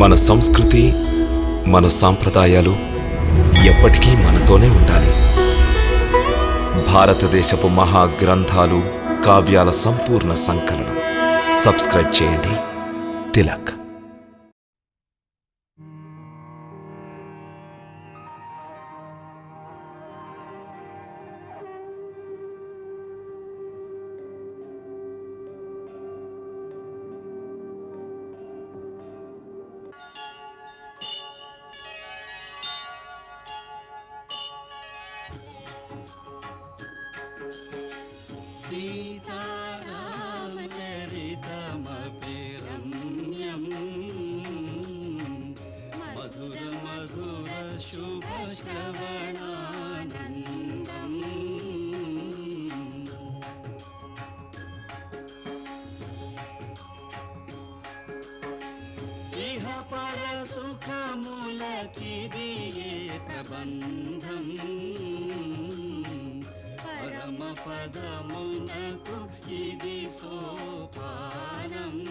మన సంస్కృతి, మన సాంప్రదాయాలు ఎప్పటికీ మనతోనే ఉండాలి. భారతదేశపు మహా గ్రంథాలు, కావ్యాల సంపూర్ణ సంకలనం. సబ్స్క్రైబ్ చేయండి. తిలక్. सीतारामचरितमपि रम्यम् मधुर मधुर शुभ श्रवणानन्दम् इह पर सुखमुलकिदिये प्रबन्धम् परम पदमुनकु इदि सोपानम्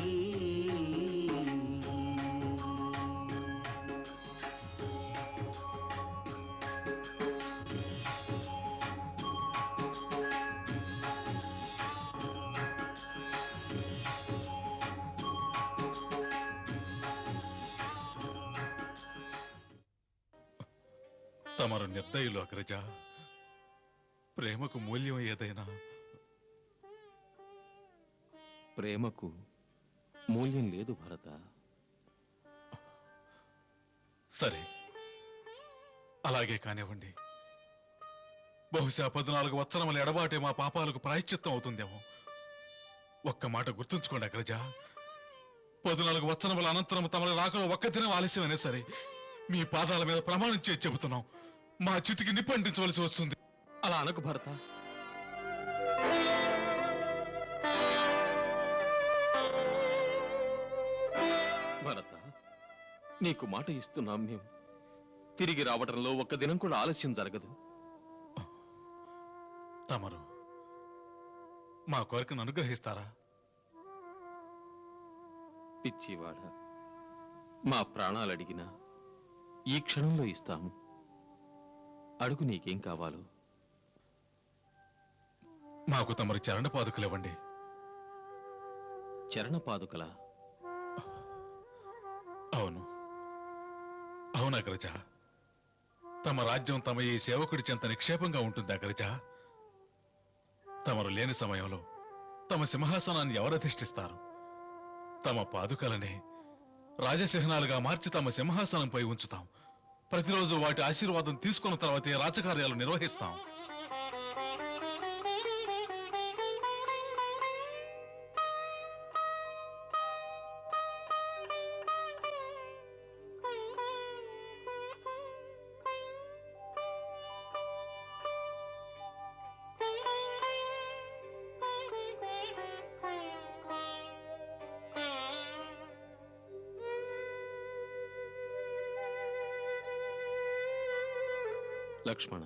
తమరు నిర్దయులు అగ్రజ. ప్రేమకు మూల్యం ఏదైనా? ప్రేమకు మూల్యం లేదు భరత. సరే, అలాగే కానివ్వండి. బహుశా 14 వత్సరముల ఎడబాటే మా పాపాలకు ప్రాయశ్చిత్తం అవుతుందేమో. ఒక్క మాట గుర్తుంచుకోండి అగ్రజ. 14 వత్సరముల అనంతరం తమరి రాకలో ఒక్క దినం ఆలస్యమైనా సరే మీ పాదాల మీద ప్రమాణం చేసి చెబుతున్నాం, మా చితికి నిప్పంటించవలసి వస్తుంది. అలా అనకు భరత. భరత, నీకు మాట ఇస్తున్నాం మేము. తిరిగి రావటంలో ఒక్క దినం కూడా ఆలస్యం జరగదు. తమరు మా కోరికను అనుగ్రహిస్తారా? పిచ్చివాడ, మా ప్రాణాలు అడిగినా ఈ క్షణంలో ఇస్తాము. అడుగు, నీకేం కావాలో. మాకు తమరి చరణ పాదుకలు ఇవ్వండి. చరణ పాదుకలా? అవును, అవును అగ్రజ. తమ రాజ్యం తమ ఈ సేవకుడి చెంత నిక్షేపంగా ఉంటుంది అగ్రజ. తమరు లేని సమయంలో తమ సింహాసనాన్ని ఎవరధిష్ఠిస్తారు? తమ పాదుకలనే రాజసిహనాలుగా మార్చి తమ సింహాసనంపై ఉంచుతాం. ప్రతిరోజు వాటి ఆశీర్వాదం తీసుకున్న తర్వాతే రాజకార్యాలు నిర్వహిస్తాం. లక్ష్మణ,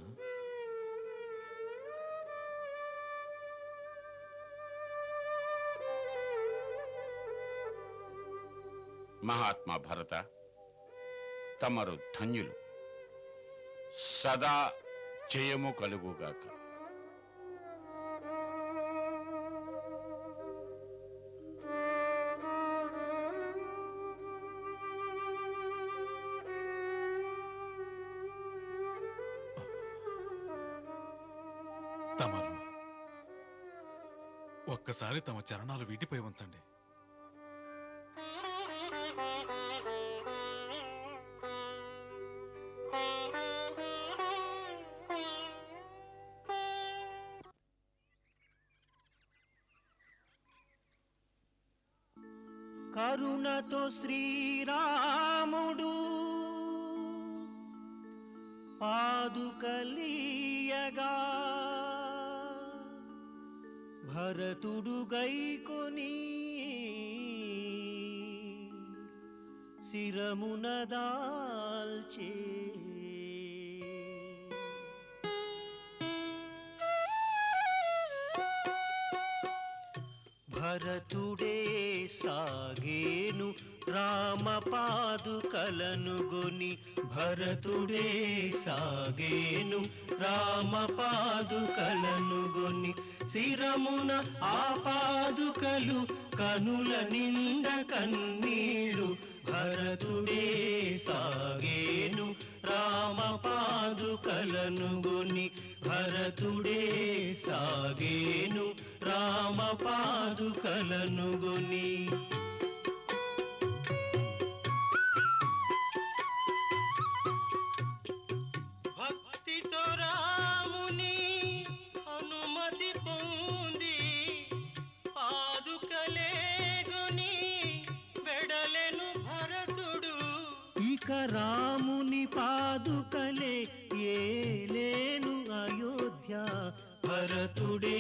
మహాత్మా భరత, తమరు ధన్యులు. సదా జయము కలుగుగాక. తమరు ఒక్కసారి తమ చరణాలు వీటిపై ఉంచండి. కరుణతో శ్రీరాముడు పాదుకలీయగా భరతుడు గైకొని శిరమున దాల్చే భరతుడే సాగేను రామ పాదుకలను గొని భరతుడే సాగేను రామ పాదుకలను గొని శిరమున ఆ పాదుకలు కనుల నిండ కన్నీళ్ళు భరతుడే సాగేను రామ పాదుకలను గొని భరతుడే సాగేను రామ పాదుకలను గొని భక్తితో రాముని అనుమతి పొంది పాదుకలే గొని వెడలెను భరతుడు ఇక రాముని పాదుకలే ఏలేను అయోధ్య భరతుడే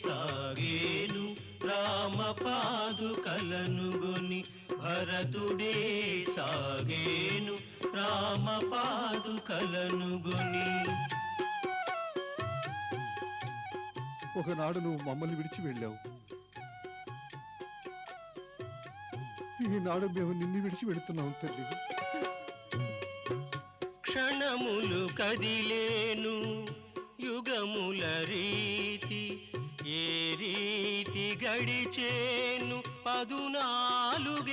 సాగేను రామ పాదుకలను గొని భరతుడే సాగేను రామ పాదుకలను గొని ఒకనాడు నువ్వు మమ్మల్ని విడిచి వెళ్ళావు. ఈనాడు మేము నిన్ను విడిచి వెళుతున్నాం తల్లి. క్షణములు కదిలేను యుగముల రీతి ఏ రీతి గడిచేను 14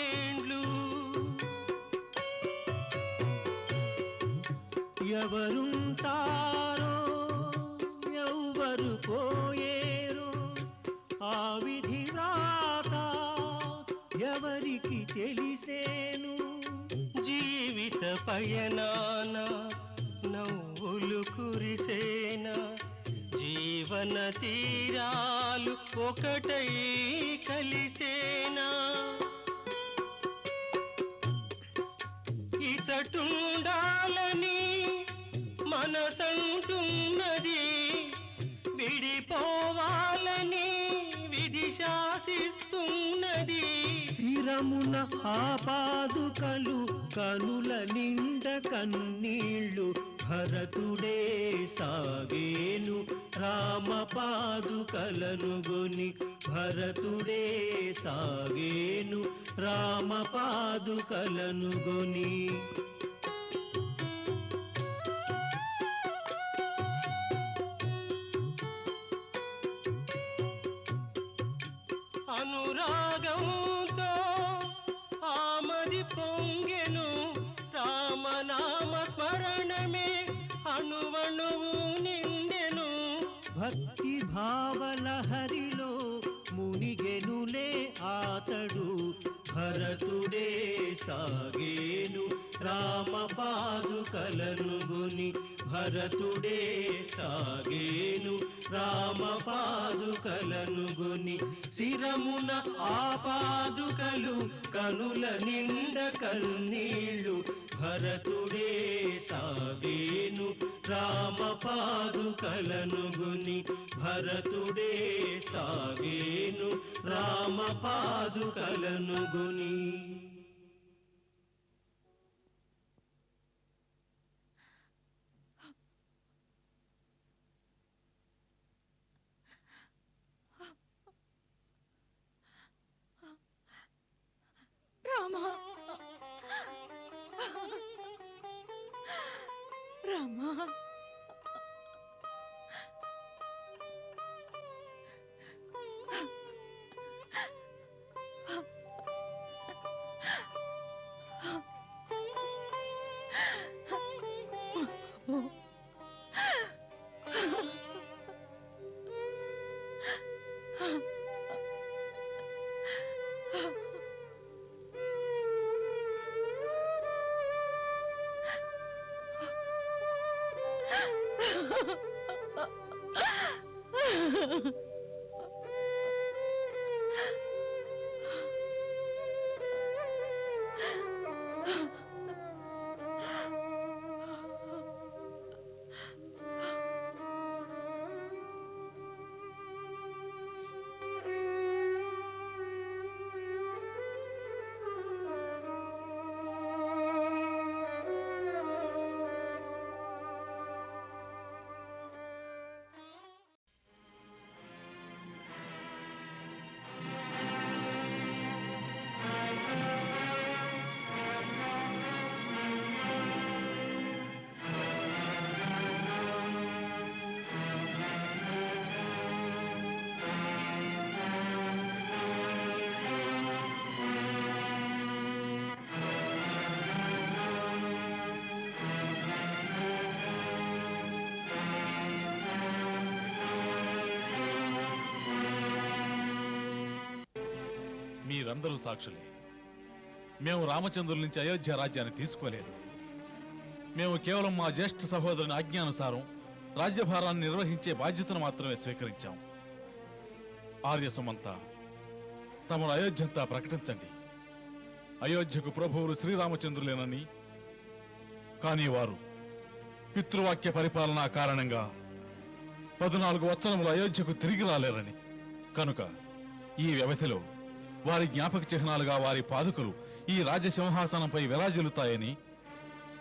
ఏండ్లు ఎవరుంటారో ఎవ్వరు పోయేరో ఆ విధి వ్రాత ఎవరికి తెలిసేను జీవిత పయనాన నవ్వులు కురిసేనా జీవన తీరాలు ఒకటై కలిసేనా ఇచటుండాలని మనసంటున్నది విడిపోవాలని విధి శాసిస్తున్నది శిరమున ఆ పాదుకలు కనుల నిండ కన్నీళ్ళు భరతుడే సాగేను రామ పాదుకలను గొని భరతుడే సాగేను రామ పాదుకలను గొని అనురాగంతో ఆమది పొంగెను రామనామ స్మరణమే అణువణువు నిండెను భక్తి భావలహరిలో మునిగెనులే ఆతడు భరతుడే సాగేను రామ పాదుకలను గొని భరతుడే సాగేను రామ పాదుకలను గొని శిరమున ఆ పాదుకలు కనుల నిండ కన్నీళ్ళు భరతుడే సాగేను రామ పాదుకలను గొని భరతుడే సాగేను రామ పాదుకలను గొని రామా రామా మీరందరూ సాక్షులే. మేము రామచంద్రుల నుంచి అయోధ్య రాజ్యాన్ని తీసుకోలేదు. మేము కేవలం మా జ్యేష్ఠ సహోదరుని ఆజ్ఞానుసారం రాజ్యభారాన్ని నిర్వహించే బాధ్యతను మాత్రమే స్వీకరించాం. ఆర్యసమంతా తమరు అయోధ్యంతా ప్రకటించండి. అయోధ్యకు ప్రభువులు శ్రీరామచంద్రులేనని, కానీ వారు పితృవాక్య పరిపాలన కారణంగా 14 వత్సరములు అయోధ్యకు తిరిగి రాలేరని, కనుక ఈ వ్యవధిలో వారి జ్ఞాపక చిహ్నాలుగా వారి పాదుకలు ఈ రాజసింహాసనంపై విరాజిల్లుతాయని,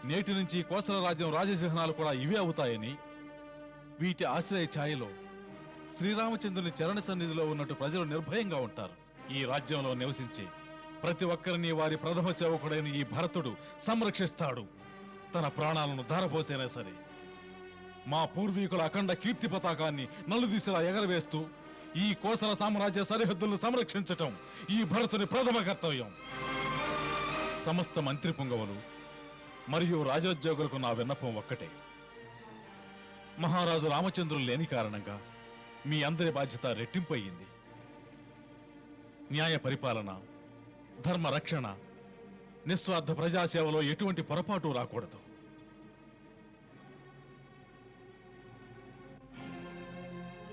నేటి నుంచి కోసల రాజ్యం రాజసింహాలు కూడా ఇవే అవుతాయని, వీటి ఆశ్రయ ఛాయలో శ్రీరామచంద్రుని చరణ సన్నిధిలో ఉన్నట్టు ప్రజలు నిర్భయంగా ఉంటారు. ఈ రాజ్యంలో నివసించే ప్రతి ఒక్కరిని వారి ప్రథమ సేవకుడైన ఈ భరతుడు సంరక్షిస్తాడు. తన ప్రాణాలను ధారపోసైనా సరే మా పూర్వీకుల అఖండ కీర్తి పతాకాన్ని నలుదిశలా ఎగరవేస్తూ ఈ కోసల సామ్రాజ్య సరిహద్దులను సంరక్షించటం ఈ భరతుని ప్రథమ కర్తవ్యం. సమస్త మంత్రి పుంగవులు మరియు రాజోద్యోగులకు నా విన్నపం ఒక్కటే. మహారాజు రామచంద్రులు లేని కారణంగా మీ అందరి బాధ్యత రెట్టింపయ్యింది. న్యాయ పరిపాలన, ధర్మ రక్షణ, నిస్వార్థ ప్రజాసేవలో ఎటువంటి పొరపాటు రాకూడదు.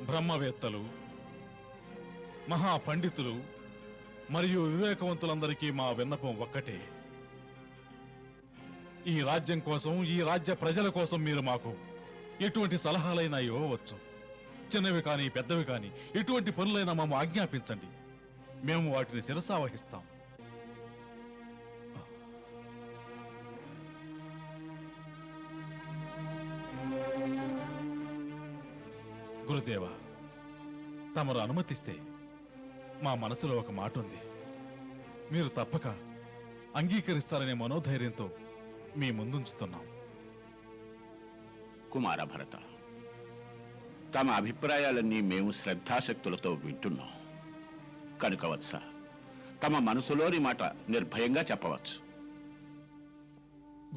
బ్రహ్మవేత్తలు, మహాపండితులు మరియు వివేకవంతులందరికీ మా విన్నపం ఒక్కటే. ఈ రాజ్యం కోసం, ఈ రాజ్య ప్రజల కోసం మీరు మాకు ఎటువంటి సలహాలైనా ఇవ్వవచ్చు. చిన్నవి కానీ పెద్దవి కానీ ఎటువంటి పనులైనా మేము ఆజ్ఞాపించండి. మేము వాటిని శిరసావహిస్తాం. గురుదేవ, తమరు అనుమతిస్తే మా మనసులో ఒక మాట ఉంది. మీరు తప్పక అంగీకరిస్తారనే మనోధైర్యంతో మీ ముందుంచుతున్నాం. కుమార భరత, తమ అభిప్రాయాలన్నీ మేము శ్రద్ధాశక్తులతో వింటున్నాం. కనుక వత్స, తమ మనసులోని మాట నిర్భయంగా చెప్పవచ్చు.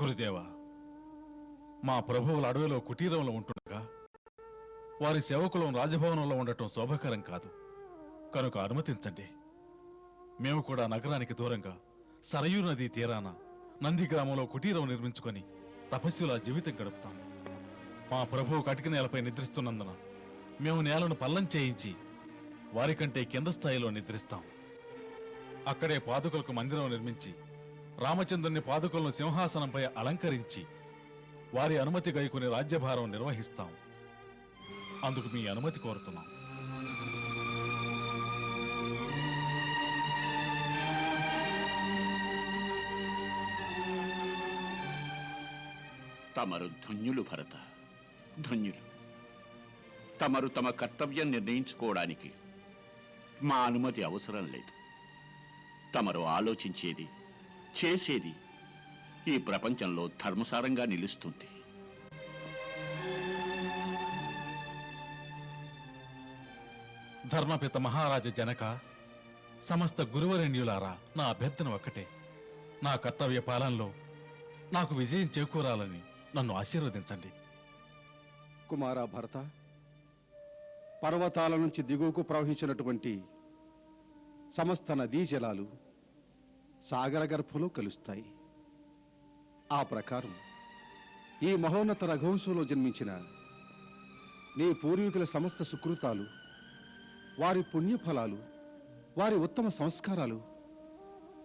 గురుదేవ, మా ప్రభువుల అడవిలో కుటీరంలో ఉంటుండగా వారి సేవకులం రాజభవనంలో ఉండటం శోభకరం కాదు. కనుక అనుమతించండి. మేము కూడా నగరానికి దూరంగా సరయూ నదీ తీరాన నంది గ్రామంలో కుటీరం నిర్మించుకొని తపస్సులా జీవితం గడుపుతాం. మా ప్రభువు కటిక నేలపై నిద్రిస్తున్నందున మేము నేలను పల్లం చేయించి వారికంటే కింద స్థాయిలో నిద్రిస్తాం. అక్కడే పాదుకలకు మందిరం నిర్మించి రామచంద్రుని పాదుకలను సింహాసనంపై అలంకరించి వారి అనుమతి గైకుని రాజ్యభారం నిర్వహిస్తాం. అందుకు మీ అనుమతి కోరుతున్నాం. తమరు ధన్యులు భరత, ధన్యులు. తమరు తమ కర్తవ్యం నిర్ణయించుకోవడానికి మా అనుమతి అవసరం లేదు. తమరు ఆలోచించేది, చేసేది ఈ ప్రపంచంలో ధర్మసారంగా నిలుస్తుంది. ధర్మపిత మహారాజ జనక, సమస్త గురువరేణ్యులారా, నా అభ్యర్థన ఒక్కటే. నా కర్తవ్య పాలనలో నాకు విజయం చేకూరాలని నన్ను ఆశీర్వదించండి. కుమారా భరత, పర్వతాల నుంచి దిగువకు ప్రవహించినటువంటి సమస్త నదీ జలాలు సాగర గర్భంలో కలుస్తాయి. ఆ ప్రకారం ఈ మహోన్నత రఘువంశంలో జన్మించిన నీ పూర్వీకుల సమస్త సుకృతాలు, వారి పుణ్యఫలాలు, వారి ఉత్తమ సంస్కారాలు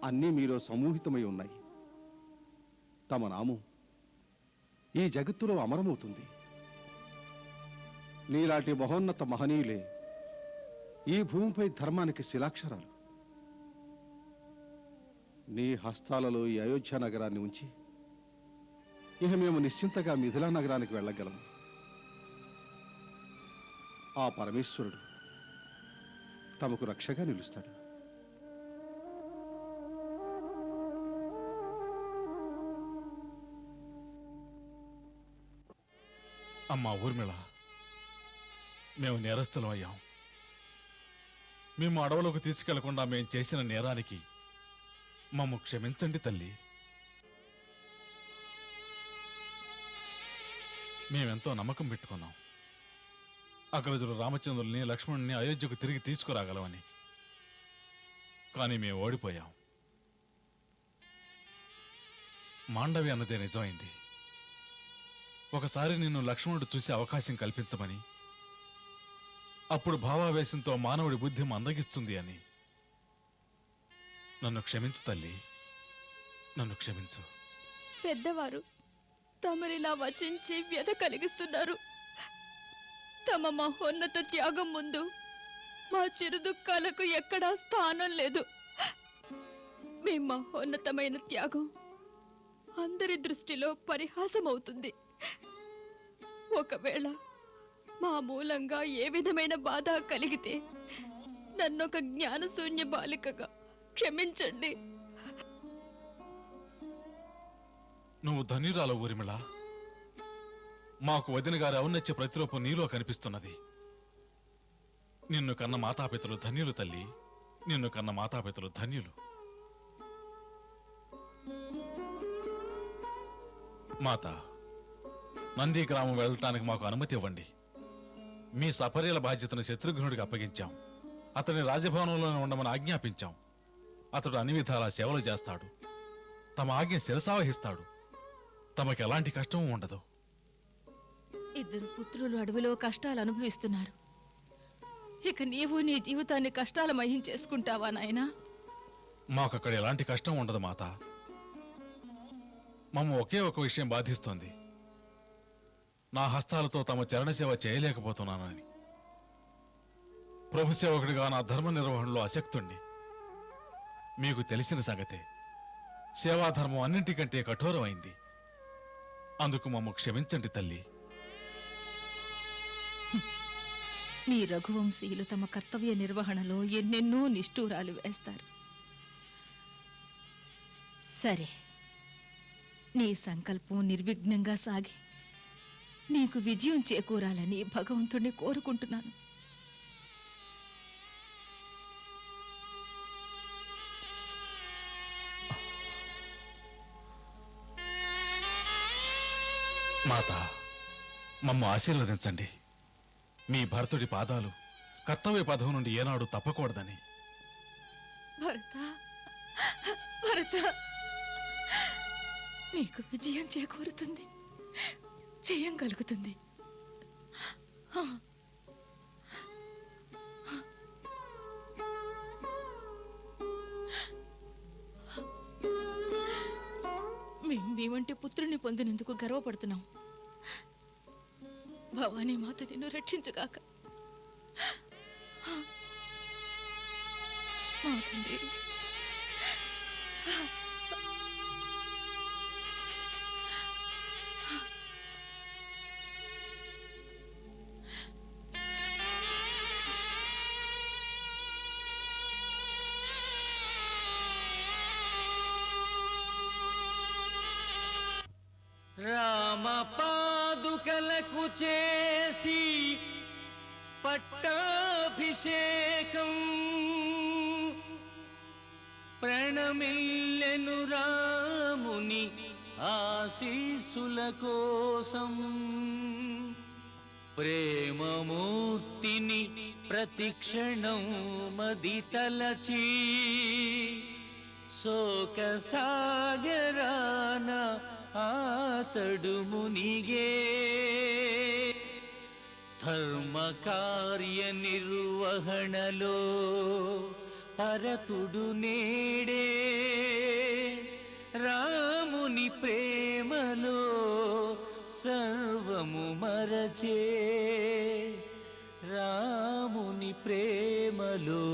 అన్నీ మీలో సమూహితమై ఉన్నాయి. తమ నామం ఈ జగత్తులో అమరమవుతుంది. నీలాంటి మహోన్నత మహనీయులే ఈ భూమిపై ధర్మానికి శిలాక్షరాలు. నీ హస్తాలలో ఈ అయోధ్య నగరాన్ని ఉంచి ఇక మేము నిశ్చింతగా మిథిలా నగరానికి వెళ్ళగలం. ఆ పరమేశ్వరుడు తమకు రక్షగా నిలుస్తాడు. అమ్మా ఊర్మిళ, మేము నేరస్తులం అయ్యాం. మేము అడవులకు తీసుకెళ్లకుండా మేము చేసిన నేరానికి మమ్ము క్షమించండి తల్లి. మేమెంతో నమ్మకం పెట్టుకున్నాం అగ్రజుడు రామచంద్రుల్ని, లక్ష్మణుని అయోధ్యకు తిరిగి తీసుకురాగలమని. కానీ మేము ఓడిపోయాం. మాండవి అన్నదే నిజమైంది. ఒకసారి నిన్ను లక్ష్మణుడు చూసే అవకాశం కల్పించమని, అప్పుడు భావావేశంతో మానవుడి బుద్ధి మందగిస్తుంది అని. నన్ను క్షమించు తల్లి, నన్ను క్షమించు. పెద్దవారు తమరిలా వచించి వ్యధ కలిగిస్తున్నారు. తమ మహోన్నత త్యాగం ముందు మా చిరు దుఃఖాలకు ఎక్కడా స్థానం లేదు. మీ మహోన్నతమైన త్యాగం అందరి దృష్టిలో పరిహాసమవుతుంది. ఒకవేళ మా మూలంగా ఏ విధమైన బాధ కలిగితే నన్నొక జ్ఞానశూన్య బాలికగా క్షమించండి. నువ్వు ధన్యురాలు ఊర్మిళ. మాకు వదిన గారి ఔన్నత్య ప్రతిరూపం నీలో కనిపిస్తున్నది. నిన్ను కన్న మాతాపితలు ధన్యులు తల్లి, నిన్ను కన్న మాతాపితలు ధన్యులు. మాత, నంది గ్రామం వెళ్ళటానికి మాకు అనుమతి ఇవ్వండి. మీ సపర్యల బాధ్యతను శత్రుఘ్నుడికి అప్పగించాం. అతని రాజభవనంలోనే ఉండమని ఆజ్ఞాపించాం. అతడు అన్ని విధాలా సేవలు చేస్తాడు. తమ ఆజ్ఞ శిరసావహిస్తాడు. తమకు ఎలాంటి కష్టం ఉండదు. ఇద్దరు పుత్రులు అడవిలో కష్టాలు అనుభవిస్తున్నారు. ఇక నీవు నీ జీవితాన్ని కష్టాలమయం చేసుకుంటావా నాయనా? మాకక్కడ ఎలాంటి కష్టం ఉండదు మాత. మమ్మ ఒకే ఒక విషయం బాధిస్తోంది. నా హస్తాలతో తమ చరణసేవ చేయలేకపోతున్నానని. ప్రభు సేవకుడిగా నా ధర్మ నిర్వహణలో అశక్తుణ్ణి. మీకు తెలిసిన సంగతే, సేవాధర్మం అన్నింటికంటే కఠోరమైంది. అందుకు మమ్మ క్షమించండి తల్లి. మీ రఘువంశీయులు తమ కర్తవ్య నిర్వహణలో ఎన్నెన్నో నిష్ఠూరాలు వేస్తారు. సరే, నీ సంకల్పం నిర్విఘ్నంగా సాగి నీకు విజయం చేకూరాలని భగవంతుణ్ణి కోరుకుంటున్నాను. మాత, మమ్మ ఆశీర్వదించండి. మీ భరతుడి పాదాలు కర్తవ్య పదం నుండి ఏనాడు తప్పకూడదని. భరత, భరత, నీకు విజయం చేకూరుతుంది, జయం కలుగుతుంది. మేము మీ వంటి పుత్రుని పొందినందుకు గర్వపడుతున్నాం. భవానీ మాత నిన్ను రక్షించగాక. మా తండ్రి, రామ పాదుకలకు చేసి పట్టాభిషేకం ప్రణమిల్లెను రాముని ఆశీసుల కోసం. ప్రేమమూర్తిని ప్రతిక్షణం మది తలచి శోక సాగరాన ఆతడు మునిగే. ధర్మ కార్య నిర్వహణలో పరతుడు నేడే. రాముని ప్రేమలో సర్వము మరచే. రాముని ప్రేమలో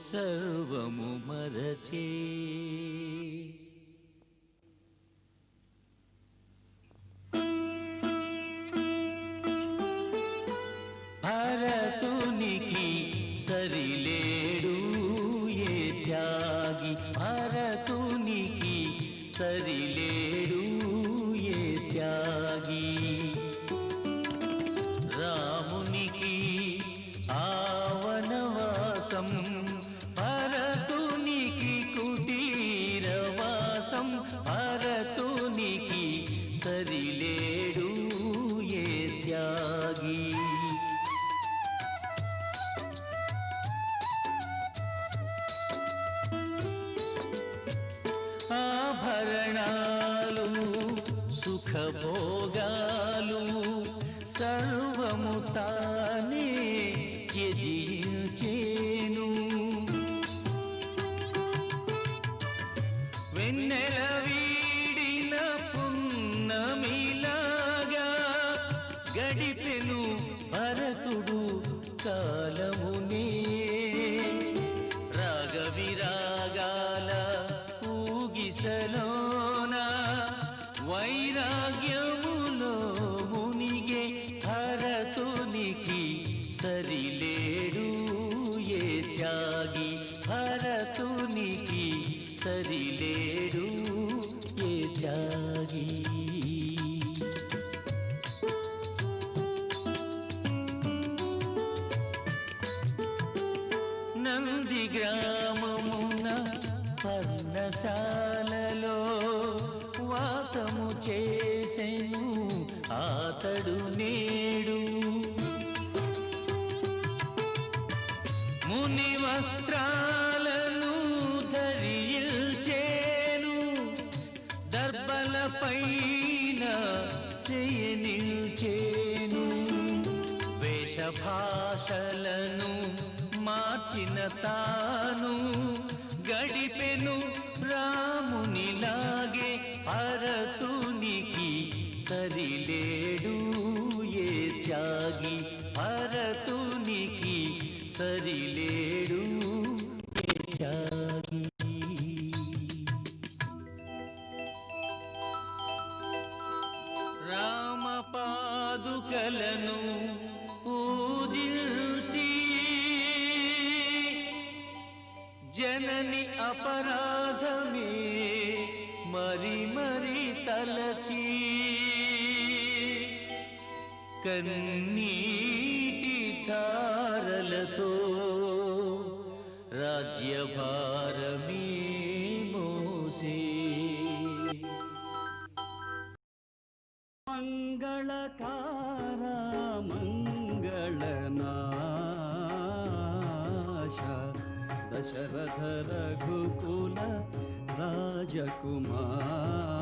సర్వము మరచే. భరతునికి సరిలేడు ఏ త్యాగి. భరతునికి సరిలేడు ఏ త్యాగి. రామునికి ఆవనవాసం, భరతునికి కుటీరవాసం. భరతునికి సరిలేడు ఏ త్యాగి. ఆభరణాలు సుఖభోగాలు సర్వము తానే త్యజించేను. వెన్నెల వీడిన పున్నమిలాగా గడిపెను భరతుడు కాలమునే. రాగవిరాగాల ఊగిసలోన వైరాగ్యములో మునిగే భరతునికి సరిలేడు ఏ త్యాగి. భరతునికి సరిలేడు ఏ త్యాగి. నంది గ్రామమున పర్ణశాలలో వాసము చేసెను అతడు నేడు. ముని వస్త్రాలను ధరించేను దర్బల పైన శయనించేను. వేషభాషలను మార్చిన తాను గడిపెను రామునిలాగే. భరతునికి సరిలేడు ఏ త్యాగి. భరతునికి సరిలేడు ఏ త్యాగి. రామ పాదుకలను పూజించి జనని అపరాధమే మరి మరి తలచి కన్నీటి ధారలతో రాజ్యభారమే మోసే. మంగళకార మంగళనాశ దశరథ రఘుకుల రాజకుమార